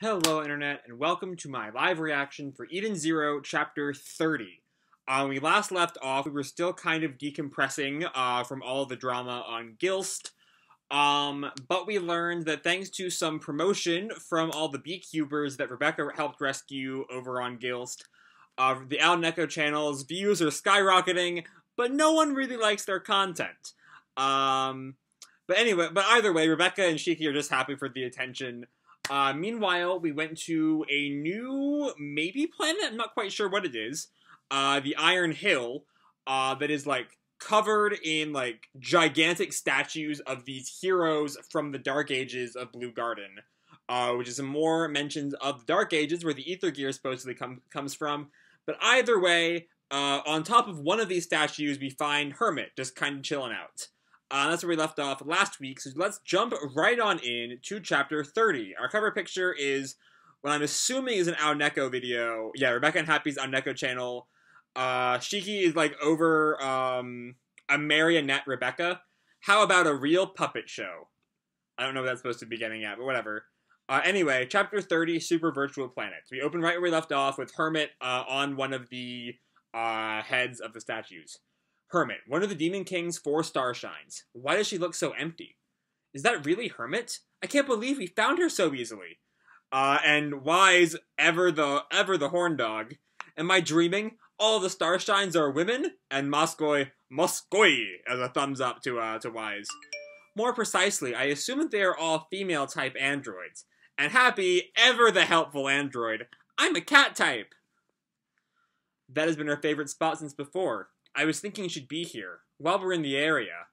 Hello Internet, and welcome to my live reaction for Eden Zero Chapter 30. When we last left off, we were still kind of decompressing from all of the drama on Gilst, but we learned that thanks to some promotion from all the beekeepers that Rebecca helped rescue over on Gilst, the Al Neko channel's views are skyrocketing, but no one really likes their content. But either way, Rebecca and Shiki are just happy for the attention. Meanwhile, we went to a new, maybe planet? I'm not quite sure what it is. The Iron Hill, that is, like, covered in, like, gigantic statues of these heroes from the Dark Ages of Blue Garden. Which is some more mentions of the Dark Ages, where the Ether Gear supposedly comes from. But either way, on top of one of these statues, we find Hermit, just kind of chilling out. That's where we left off last week, so let's jump right on in to Chapter 30. Our cover picture is what I'm assuming is an Ao Neko video. Yeah, Rebecca and Happy's Ao Neko channel. Shiki is, like, over, a marionette Rebecca. How about a real puppet show? I don't know what that's supposed to be getting at, but whatever. Anyway, Chapter 30, Super Virtual Planets. We open right where we left off with Hermit, on one of the, heads of the statues. Hermit, one of the Demon King's 4 star shines. Why does she look so empty? Is that really Hermit? I can't believe we found her so easily. And Wise, ever the horn dog. Am I dreaming? All the star shines are women? And Moskoi as a thumbs up to Wise. More precisely, I assume that they are all female type androids. And Happy, ever the helpful android. I'm a cat type. That has been her favorite spot since before. I was thinking she'd be here, while we're in the area.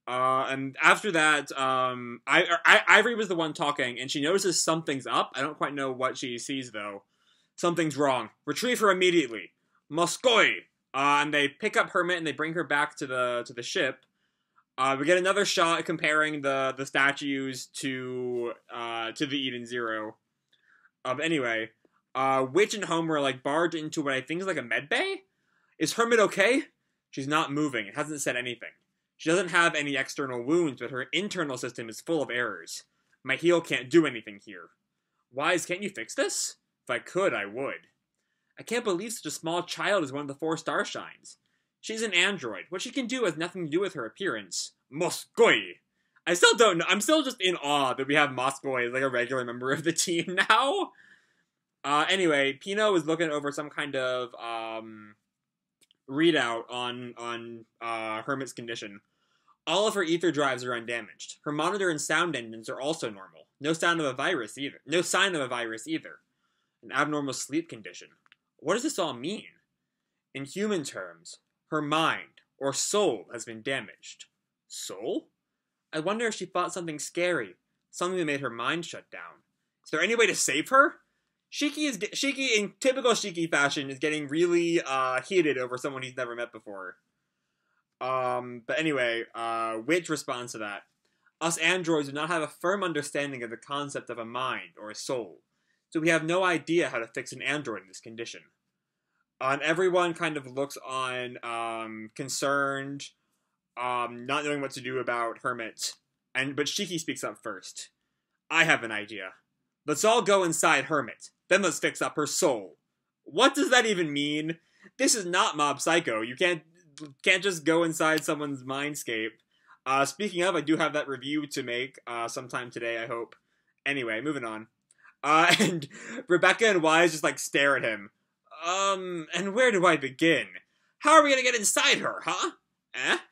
And after that, Ivory was the one talking, and she notices something's up. I don't quite know what she sees, though. Something's wrong. Retrieve her immediately. Moskoi! And they pick up Hermit, and they bring her back to the ship. We get another shot comparing the statues to the Eden Zero. Anyway, Witch and Homer, like, barge into what I think is like a med bay? Is Hermit okay? She's not moving. It hasn't said anything. She doesn't have any external wounds, but her internal system is full of errors. My heal can't do anything here. Wise, can't you fix this? If I could, I would. I can't believe such a small child is one of the 4 star shines. She's an android. What she can do has nothing to do with her appearance. Moskoi! I still don't know. I'm still just in awe that we have Moskoi as, like, a regular member of the team now. Anyway, Pino is looking over some kind of, readout on Hermit's condition. All of her ether drives are undamaged. Her monitor and sound engines are also normal. No sign of a virus either. An abnormal sleep condition. What does this all mean? In human terms, her mind, or soul, has been damaged. Soul? I wonder if she fought something scary. Something that made her mind shut down. Is there any way to save her? Shiki, in typical Shiki fashion, is getting really, heated over someone he's never met before. But anyway, Witch responds to that. Us androids do not have a firm understanding of the concept of a mind, or a soul, so we have no idea how to fix an android in this condition. And everyone kind of looks on, concerned, not knowing what to do about Hermit, but Shiki speaks up first. I have an idea. Let's all go inside Hermit. Then let's fix up her soul. What does that even mean? This is not Mob Psycho. You can't just go inside someone's mindscape. Speaking of, I do have that review to make sometime today, I hope. Anyway, moving on. And Rebecca and Wise just, like, stare at him. And where do I begin? How are we gonna get inside her, huh?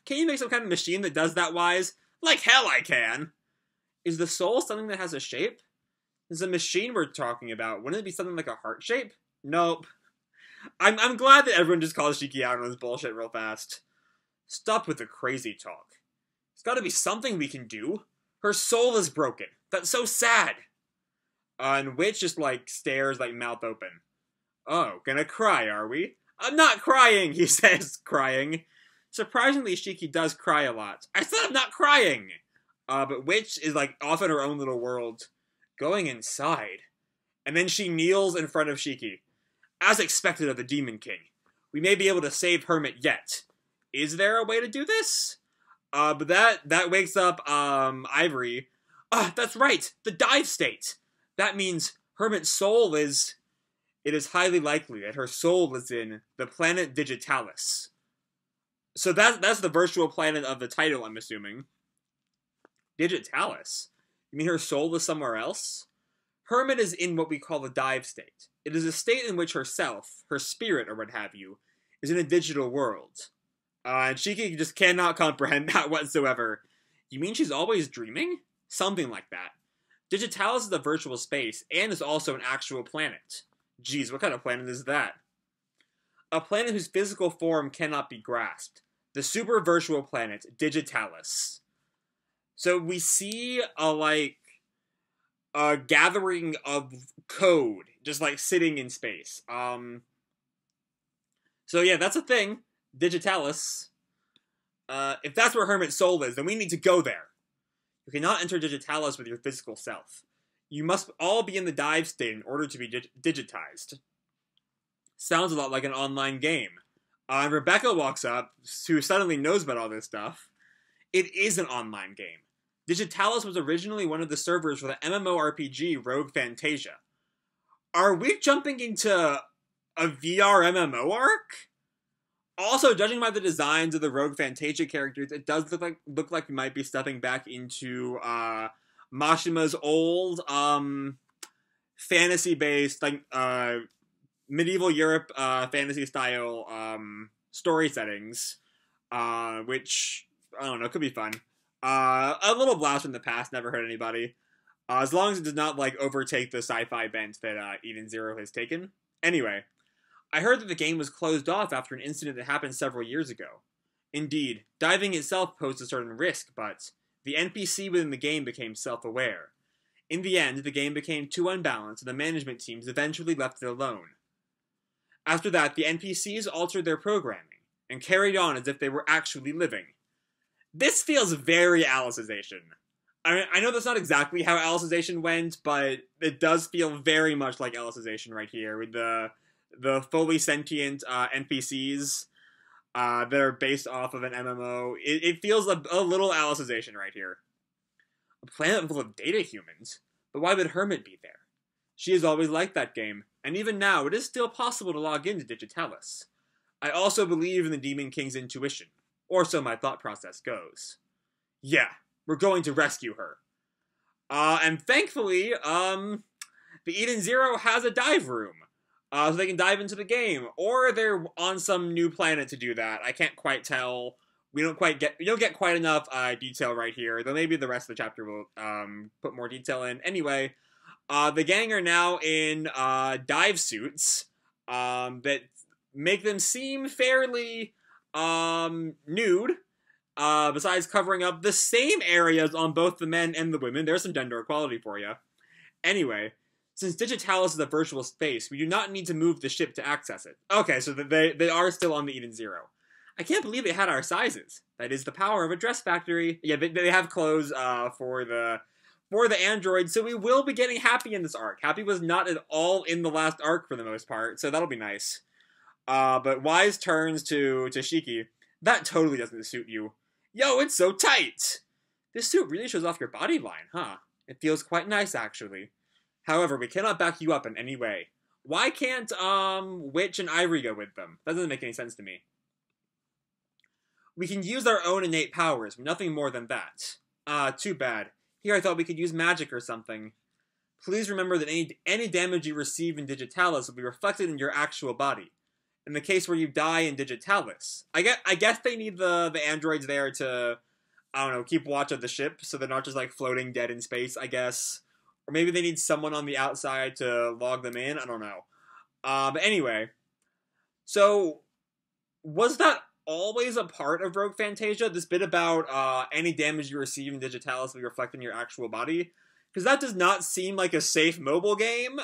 Can you make some kind of machine that does that, Wise? Like hell I can! Is the soul something that has a shape? Is the machine we're talking about, wouldn't it be something like a heart shape? Nope. I'm glad that everyone just calls Shiki out on this bullshit real fast. Stop with the crazy talk. There's gotta be something we can do. Her soul is broken. That's so sad. And Witch just, like, stares, like, mouth open. Oh, gonna cry, are we? I'm not crying, he says, crying. Surprisingly, Shiki does cry a lot. I said I'm not crying! But Witch is, like, off in her own little world. Going inside. And then she kneels in front of Shiki. As expected of the Demon King. We may be able to save Hermit yet. Is there a way to do this? But that wakes up, Ivory. That's right! The dive state! That means Hermit's soul is... It is highly likely that her soul is in the planet Digitalis. So that's the virtual planet of the title, I'm assuming. Digitalis? You mean her soul is somewhere else? Hermit is in what we call the dive state. It is a state in which herself, her spirit or what have you, is in a digital world. And Shiki just cannot comprehend that whatsoever. You mean she's always dreaming? Something like that. Digitalis is a virtual space, and is also an actual planet. Geez, what kind of planet is that? A planet whose physical form cannot be grasped. The super virtual planet, Digitalis. So we see a gathering of code, just like sitting in space. So yeah, that's a thing. Digitalis. If that's where Hermit's soul is, then we need to go there. You cannot enter Digitalis with your physical self. You must all be in the dive state in order to be digitized. Sounds a lot like an online game. And Rebecca walks up, who suddenly knows about all this stuff. It is an online game. Digitalis was originally one of the servers for the MMORPG Rogue Fantasia. Are we jumping into a VRMMO arc? Also, judging by the designs of the Rogue Fantasia characters, it does look like we might be stepping back into Mashima's old fantasy-based, medieval Europe fantasy-style story settings, which, I don't know, could be fun. A little blast from the past, never hurt anybody. As long as it does not, overtake the sci-fi bent that Eden Zero has taken. Anyway, I heard that the game was closed off after an incident that happened several years ago. Indeed, diving itself posed a certain risk, but the NPC within the game became self-aware. In the end, the game became too unbalanced, and the management teams eventually left it alone. After that, the NPCs altered their programming, and carried on as if they were actually living. This feels very Alicization. I know that's not exactly how Alicization went, but it does feel very much like Alicization right here, with the fully sentient NPCs that are based off of an MMO. It feels a little Alicization right here. A planet full of data humans? But why would Hermit be there? She has always liked that game, and even now it is still possible to log into Digitalis. I also believe in the Demon King's intuition, or so my thought process goes. Yeah, we're going to rescue her. And thankfully, the Eden Zero has a dive room. So they can dive into the game, or they're on some new planet to do that. I can't quite tell. We don't get quite enough detail right here, though maybe the rest of the chapter will put more detail in. Anyway, the gang are now in dive suits that make them seem fairly nude, besides covering up the same areas on both the men and the women. There's some gender equality for you. Anyway, since Digitalis is a virtual space, we do not need to move the ship to access it. Okay, so they are still on the Eden Zero. I can't believe they had our sizes. That is the power of a dress factory. Yeah, they have clothes for the android, so we will be getting Happy in this arc. Happy was not at all in the last arc for the most part, so that'll be nice. But Wise turns to Shiki. That totally doesn't suit you. Yo, it's so tight! This suit really shows off your body line, huh? It feels quite nice, actually. However, we cannot back you up in any way. Why can't, Witch and Ivory go with them? That doesn't make any sense to me. We can use our own innate powers, nothing more than that. Too bad. Here I thought we could use magic or something. Please remember that any damage you receive in Digitalis will be reflected in your actual body. In the case where you die in Digitalis. I guess they need the androids there to, I don't know, keep watch of the ship, so they're not just, floating dead in space, I guess. Or maybe they need someone on the outside to log them in, I don't know. But anyway. So, was that always a part of Rogue Fantasia? This bit about any damage you receive in Digitalis will be reflected in your actual body? Because that does not seem like a safe mobile game.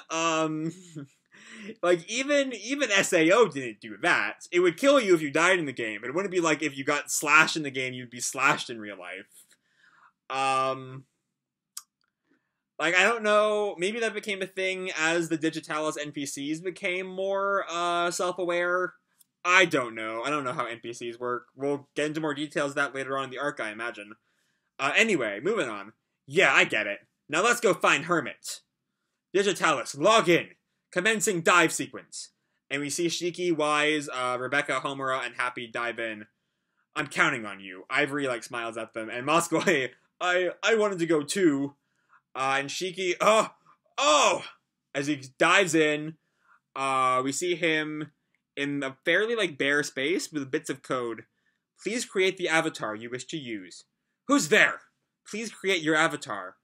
Even SAO didn't do that. It would kill you if you died in the game. It wouldn't be like if you got slashed in the game, you'd be slashed in real life. I don't know, maybe that became a thing as the Digitalis NPCs became more, self-aware. I don't know. I don't know how NPCs work. We'll get into more details of that later on in the arc, I imagine. Anyway, moving on. Yeah, I get it. Now let's go find Hermit. Digitalis, log in. Commencing dive sequence. And we see Shiki, Wise, Rebecca, Homura, and Happy dive in. I'm counting on you. Ivory, like, smiles at them. And Moscow, hey, I wanted to go too. And Shiki, oh! As he dives in, we see him in a fairly, like, bare space with bits of code. Please create the avatar you wish to use. Who's there? Please create your avatar.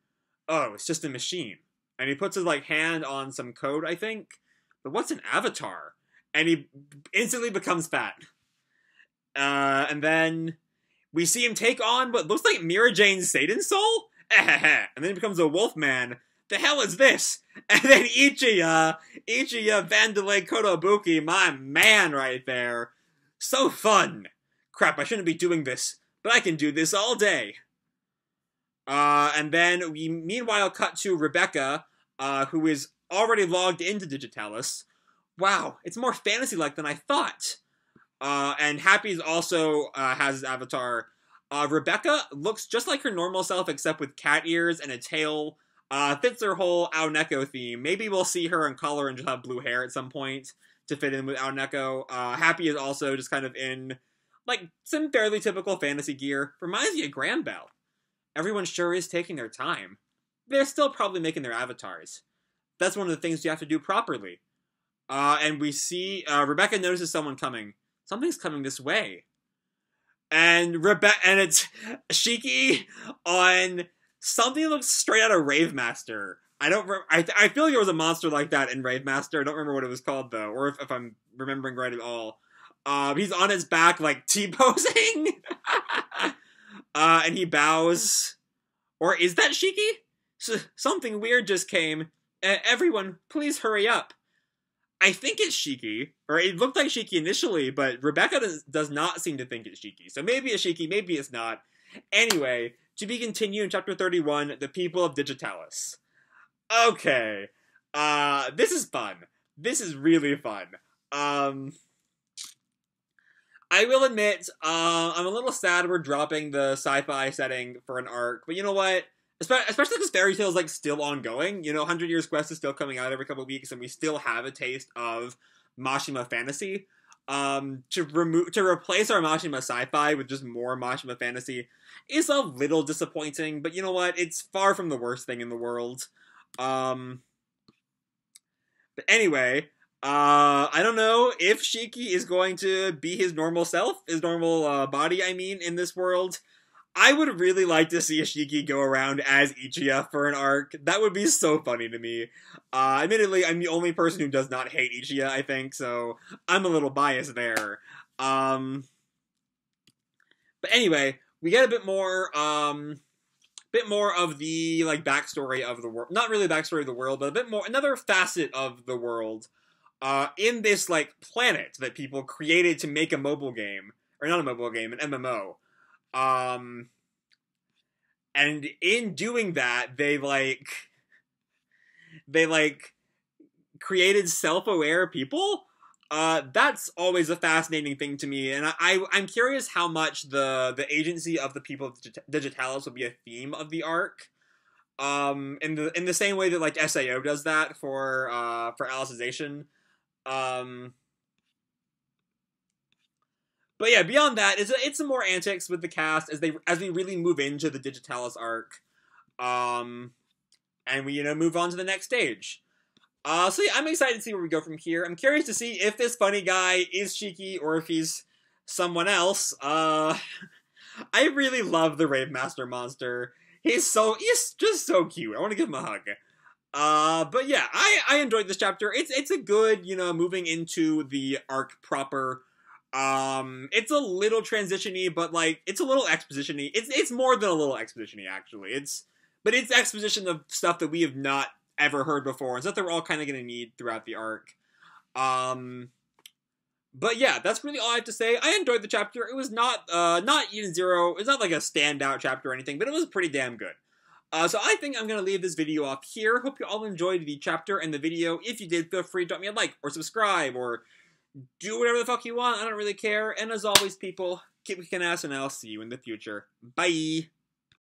Oh, it's just a machine. And he puts his, like, hand on some code, I think. But what's an avatar? And he instantly becomes fat. And then we see him take on what looks like Mira Jane's Satan soul? And then he becomes a wolf man. The hell is this? And then Ichiya Vandalay Kotobuki, my man right there. So fun. Crap, I shouldn't be doing this, but I can do this all day. And then we meanwhile cut to Rebecca, who is already logged into Digitalis. Wow, it's more fantasy-like than I thought. And Happy's also has his avatar. Rebecca looks just like her normal self, except with cat ears and a tail. Fits her whole Aoneko theme. Maybe we'll see her in color and just have blue hair at some point to fit in with Aoneko. Happy is also just kind of in, like, some fairly typical fantasy gear. Reminds me of Granbell. Everyone sure is taking their time. They're still probably making their avatars. That's one of the things you have to do properly. And we see, Rebecca notices someone coming. Something's coming this way. And it's Shiki on something that looks straight out of Rave Master. I feel like there was a monster like that in Rave Master. I don't remember what it was called, though, or if I'm remembering right at all. He's on his back, like, T-posing. And he bows. Or is that Shiki? Something weird just came. Everyone, please hurry up. I think it's Shiki, or it looked like Shiki initially, but Rebecca does not seem to think it's Shiki. So maybe it's Shiki, maybe it's not. Anyway, to be continued in Chapter 31, The People of Digitalis. Okay. This is fun. This is really fun. I will admit, I'm a little sad we're dropping the sci-fi setting for an arc, but you know what? Especially because Fairy Tail is, like, still ongoing. You know, 100 Years Quest is still coming out every couple of weeks, and we still have a taste of Mashima fantasy. To replace our Mashima sci-fi with just more Mashima fantasy is a little disappointing, but you know what? It's far from the worst thing in the world. But anyway, I don't know if Shiki is going to be his normal self, his normal body, I mean, in this world. I would really like to see a Shiki go around as Ichiya for an arc. That would be so funny to me. Admittedly, I'm the only person who does not hate Ichiya, I think, so I'm a little biased there. But anyway, we get a bit more of the, like, backstory of the world. Not really backstory of the world, but a bit more, another facet of the world. In this, like, planet that people created to make a mobile game. Or not a mobile game, an MMO. And in doing that, they created self-aware people. That's always a fascinating thing to me, and I'm curious how much the agency of the people of Digitalis will be a theme of the arc. In the same way that, like, SAO does that for Alicization. But yeah, beyond that, it's some more antics with the cast as we really move into the Digitalis arc, and we move on to the next stage. So yeah, I'm excited to see where we go from here. I'm curious to see if this funny guy is Shiki or if he's someone else. I really love the Rave Master monster. He's just so cute. I want to give him a hug. But yeah, I enjoyed this chapter. It's a good, moving into the arc proper. It's a little transition-y, but, like, it's a little exposition-y. It's more than a little exposition-y, actually. But it's exposition of stuff that we have not ever heard before, and stuff that we're all kind of going to need throughout the arc. But yeah, that's really all I have to say. I enjoyed the chapter. It was not Eden Zero. It's not like a standout chapter or anything, but it was pretty damn good. So I think I'm going to leave this video off here. Hope you all enjoyed the chapter and the video. If you did, feel free to drop me a like, or subscribe, or do whatever the fuck you want. I don't really care. And as always, people, keep kicking ass, and I'll see you in the future. Bye!